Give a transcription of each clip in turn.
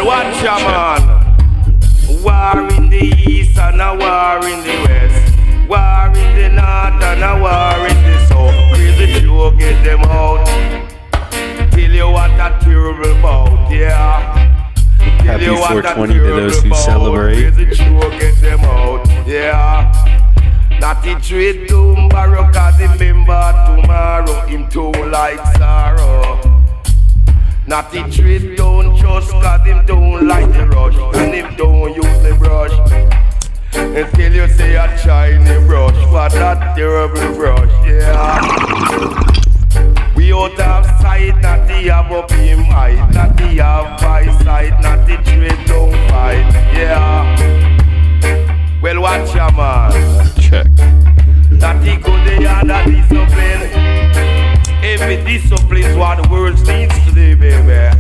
Well, watch ya, man. War in the east and a war in the west. War in the north and a war in the south. Crazy Joe, get them out. Tell you what a terrible bout, yeah. Happy 420 to those who celebrate. Crazy Joe, get them out, yeah. Not the trade to borrow, cause remember tomorrow him too like sorrow. Not the trade don't trust, cause him don't like the rush. And him don't use the brush. Until you say a shiny brush, what that terrible brush, yeah. We out of sight, not the have up him height. Not the have by sight, not the trade don't fight, yeah. Well, watch ya, man. Check. That he could the other discipline. Every discipline is what the world needs today, baby.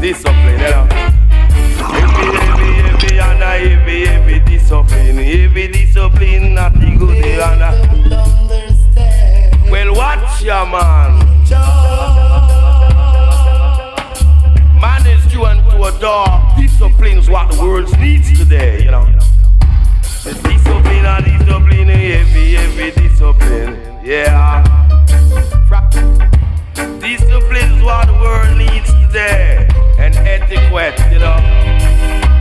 Discipline, you know. Every and every discipline. Every discipline, not the good the other. Well, watch ya, man. Man is due unto a door. Discipline is what the world needs today, you know. Discipline and discipline, every discipline, yeah. Discipline is what the world needs today, and etiquette, you know.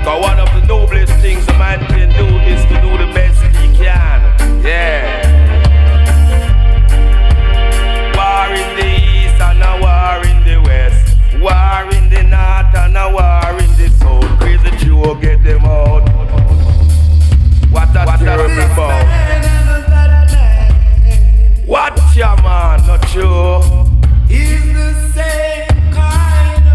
Cause one of the noblest things a man can do is to do the best he can, yeah. War in the east and a war in the west. War in the north and a war in the south. Crazy Joe, get them out. What a terrible bout. Watch ya, man, not true. He's the same kind of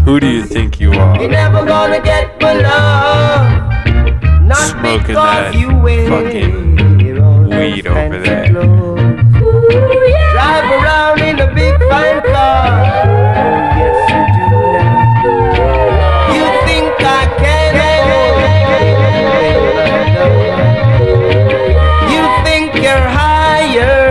Who do you think you are? You're never gonna get my love. Not smoking that fucking weed over there. Ooh, yeah. Drive around in a big fine car. Oh, yes, you do now. You think I can? You think you're higher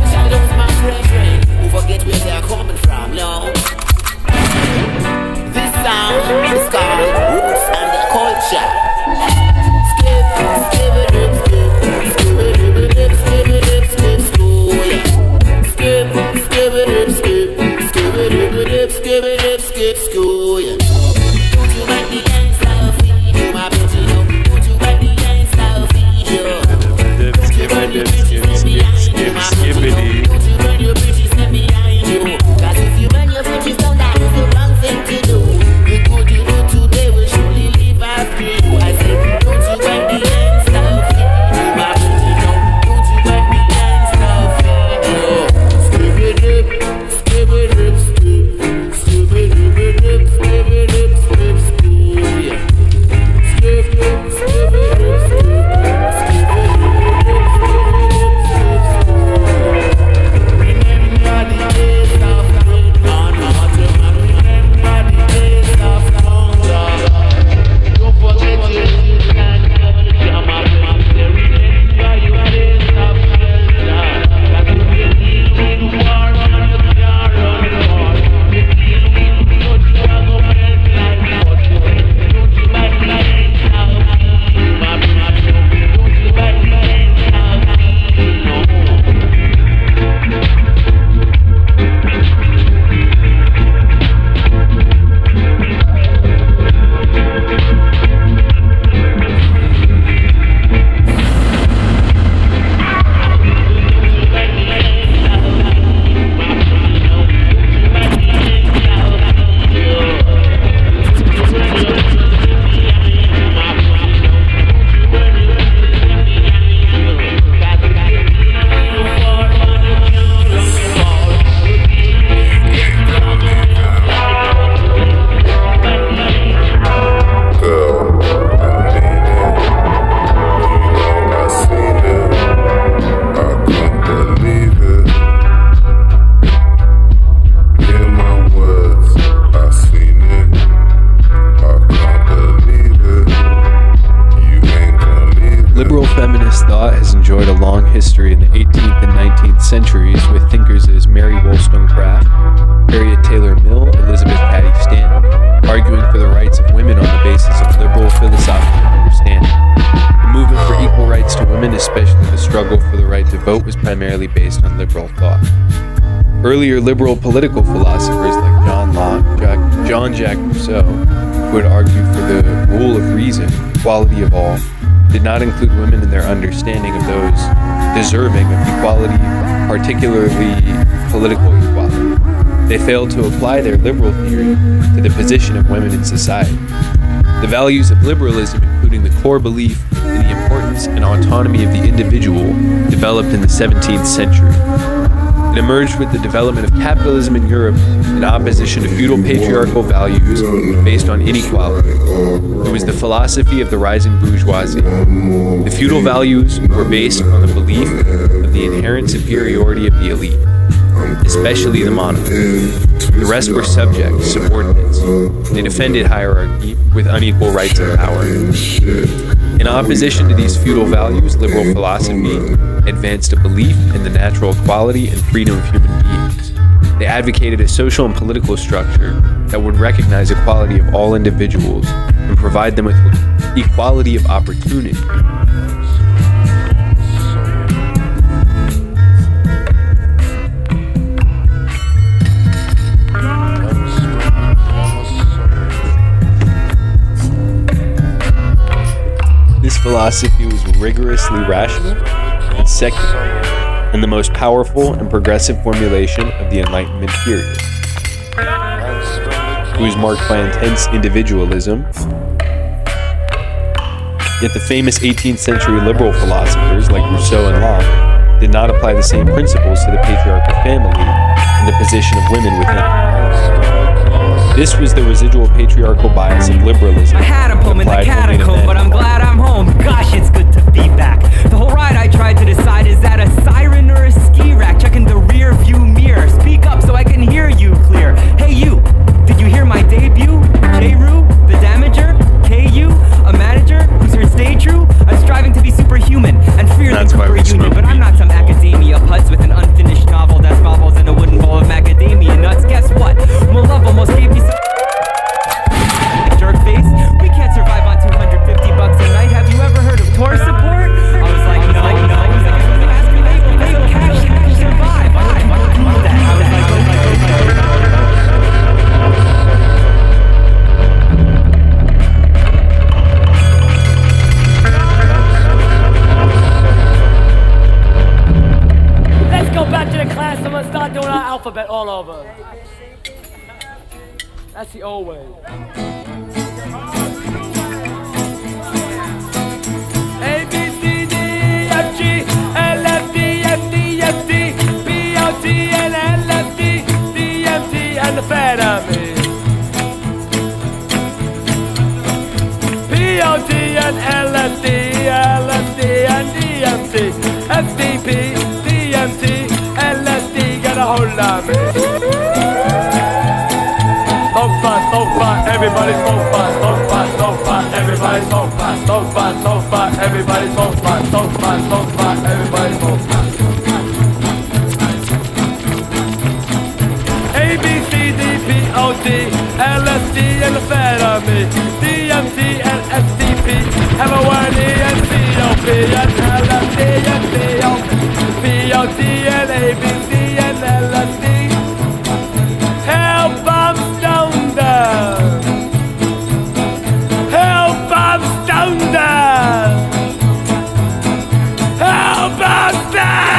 Especially those my friends who forget where they are coming from, no. This sound is called roots and the culture. Skip, skip it up, skip, skip it up, skip it up, skip school. Skip, skip it up, skip, skip it up, skip it up, skip school. Don't you make the ends love feed you, my bitch, you know. Don't you make the ends love feed you. Skip it, skibbity. Don't you burn your bridges, let me behind you. Cause if you burn your bridges down, that is the wrong thing to do. The good you do today will surely live after you. I said, don't you burn the ends love feed you, my bitch, you know. Don't you burn the ends love feed you. Skip it up, skip it up, skip. Skip it up, skip it up, skip school, yeah. Skip it up, skip it up, skip. Skip it up, skip it up, skip school. Remember the days of good man, remember the days of hunger. Don't forget your youth and culture, my friends. Remember your days of shelter. That you will deal with war and you can't run war. You deal with blood, you are gonna melt like butter. Don't you back the ends of you, my friend. Don't you back the ends of you, no. Liberal feminist thought has enjoyed a long history in the 18th and 19th centuries with thinkers as Mary Wollstonecraft, Harriet Taylor Mill, Elizabeth Cady Stanton, arguing for the rights of women on the basis of liberal philosophical understanding. The movement for equal rights to women, especially the struggle for the right to vote, was primarily based on liberal thought. Earlier liberal political philosophers like John Locke, Jean-Jacques Rousseau, who would argue for the rule of reason, equality of all, did not include women in their understanding of those deserving of equality, particularly political equality. They failed to apply their liberal theory to the position of women in society. The values of liberalism, including the core belief in the importance and autonomy of the individual, developed in the 17th century. It emerged with the development of capitalism in Europe in opposition to feudal patriarchal values based on inequality. It was the philosophy of the rising bourgeoisie. The feudal values were based on the belief of the inherent superiority of the elite, especially the monarch. The rest were subjects, subordinates. They defended hierarchy with unequal rights and power. In opposition to these feudal values, liberal philosophy advanced a belief in the natural equality and freedom of human beings. They advocated a social and political structure that would recognize equality of all individuals and provide them with equality of opportunity. This philosophy was rigorously rational and secular, and the most powerful and progressive formulation of the Enlightenment period. It was marked by intense individualism, yet the famous 18th century liberal philosophers like Rousseau and Locke did not apply the same principles to the patriarchal family and the position of women within. This was the residual patriarchal bias of liberalism. I had a poem in the catacomb, but I'm glad I'm home. Gosh, it's good to be back. The whole ride I tried to decide, is that a siren or a ski rack? Checking the rear view mirror. Speak up so I can hear you clear. Hey you, did you hear my data? way. A, B, C, D, F, G, L, F, D, F, D, F, D, P, O, T, N, L, F, D, D, F, D, and the amphetamine. P, O, T, N, L, F, D, L, F, D, and D, F, D, F, D, P, D, F, D, L, F, D, get a hold of me. Smoke pot, everybody smoke pot, everybody smoke pot, everybody smoke pot, everybody smoke pot. A, B, C, D, P, O, D, L, S, D, and the amphetamine. D, M, T, N, S, D, P, have a word, E, N, C, O, P, N, L, S, D, N, C, O, P, O, T, N, A, B, C, N, L, S, D. Help, I'm stoned down. Help, I'm stoned down. Help, I'm down.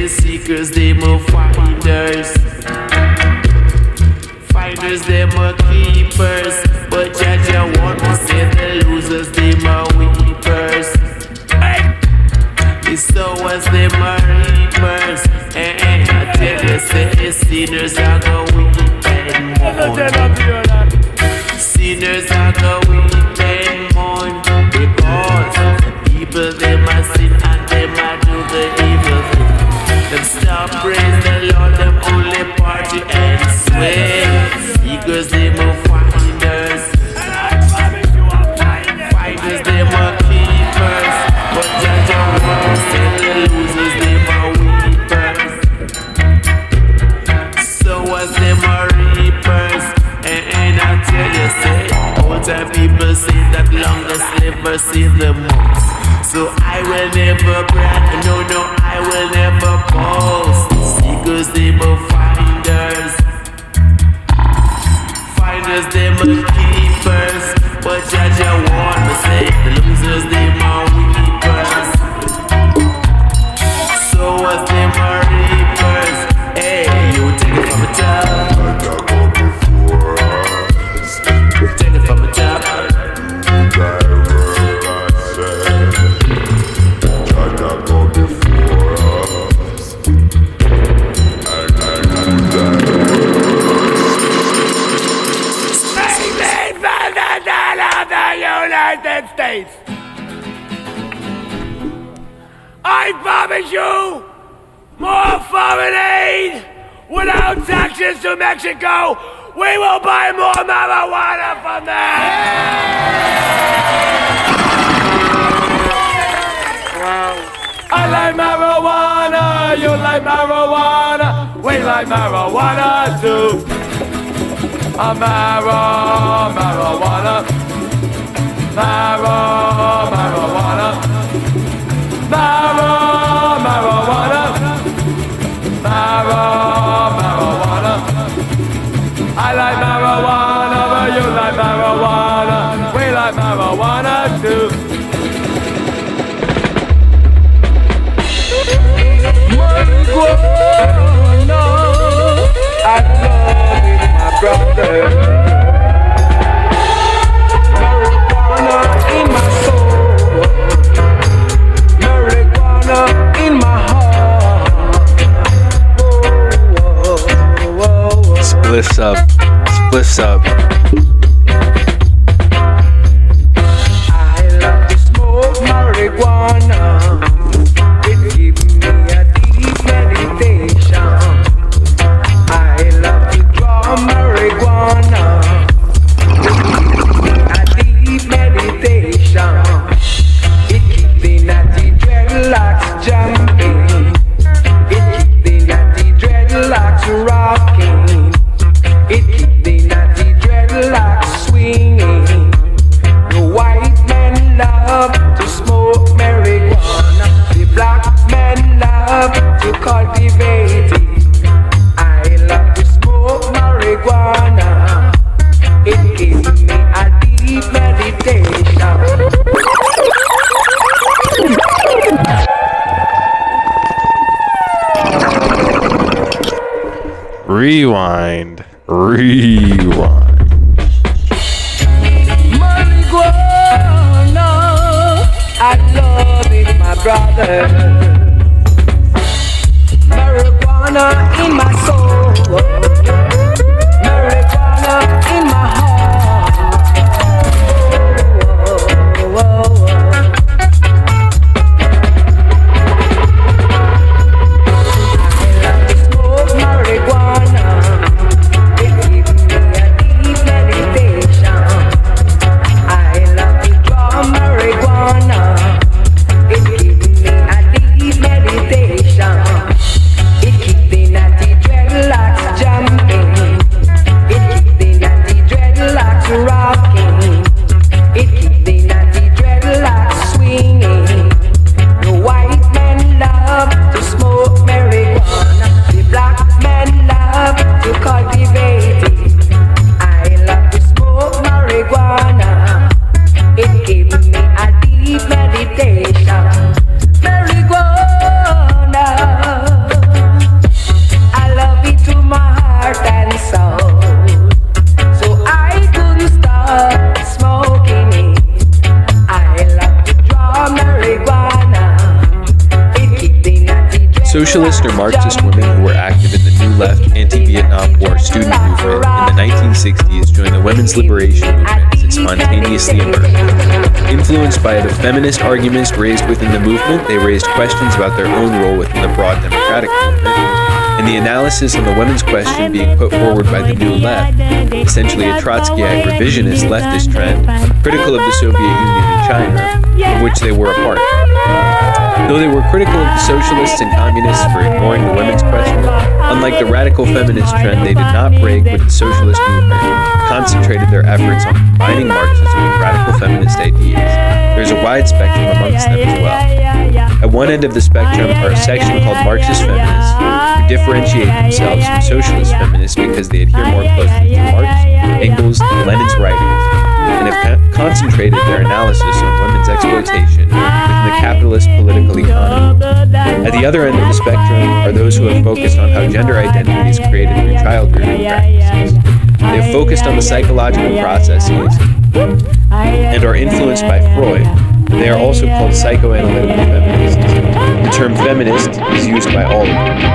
Seekers, them are finders. Finders, them are keepers. But Jaja want to say the losers, them are weepers. The sowers, them are reapers. I tell you, say sinners are going weep and mourn. Sinners are going weep and mourn. Because people, them are sin and them are do the evil thing. Them stop praise the Lord, them only party and swear. Because them are finders. Finders, them are keepers. But Jaja won't say the losers, them are weepers. So as them are reapers. And I tell you, say, old time people say that longest never see the most. So I will never brag, no, I will never boast. Seekers, them are finders. Finders, them are keepers. But Jaja want to say the losers, them are weepers. So as them are reapers. Hey, you take it from the top. Take it from the top. United States. I promise you more foreign aid without taxes to Mexico. We will buy more marijuana from them. I like marijuana, you like marijuana, we like marijuana too. Marijuana. Marijuana. Marijuana. I like marijuana, but you like marijuana. We like marijuana too. Marijuana, I love it, my brother. In my soul, marijuana in my heart. Spliss up, spliss up. I love to smoke marijuana. It gives me a deep meditation. I love to draw marijuana. Meditation, it keeps the natty dreadlocks Rewind. Marijuana, I love it, my brother. Marijuana in my soul, marijuana in my heart. Smoke marijuana, it gives me a deep meditation. I love to draw marijuana, it gives me a deep meditation. It keeps the natty dreadlocks jumping, it keeps the natty dreadlocks rocking, it keeps the natty dreadlocks swinging. The white men love to smoke marijuana, the black men love to cultivate it. I love to smoke marijuana, it gives me a deep meditation. Marijuana, I love it to my heart and soul, so I couldn't stop smoking it. I love to draw marijuana, it keeps the natty dreadlocks Socialist or Marxist women who were active in the New Left anti-Vietnam War student movement in the 1960s joined the women's liberation movement as it spontaneously emerged. Influenced by the feminist arguments raised within the movement, they raised questions about their own role within the broad democratic movement, and the analysis on the women's question being put forward by the New Left, essentially a Trotskyite revisionist leftist trend, critical of the Soviet Union and China, of which they were a part. Though they were critical of the socialists and communists for ignoring the women's question, unlike the radical feminist trend, they did not break with the socialist movement and concentrated their efforts on combining Marxism with radical feminist ideas. There's a wide spectrum amongst them as well. At one end of the spectrum are a section called Marxist feminists, who differentiate themselves from socialist feminists because they adhere more closely to Marx, Engels, and Lenin's writings, and have concentrated their analysis on women's exploitation within the capitalist political economy. At the other end of the spectrum are those who have focused on how gender identity is created through child-rearing practices. They have focused on the psychological processes and are influenced by Freud. They are also called psychoanalytical feminists. The term feminist is used by all of them.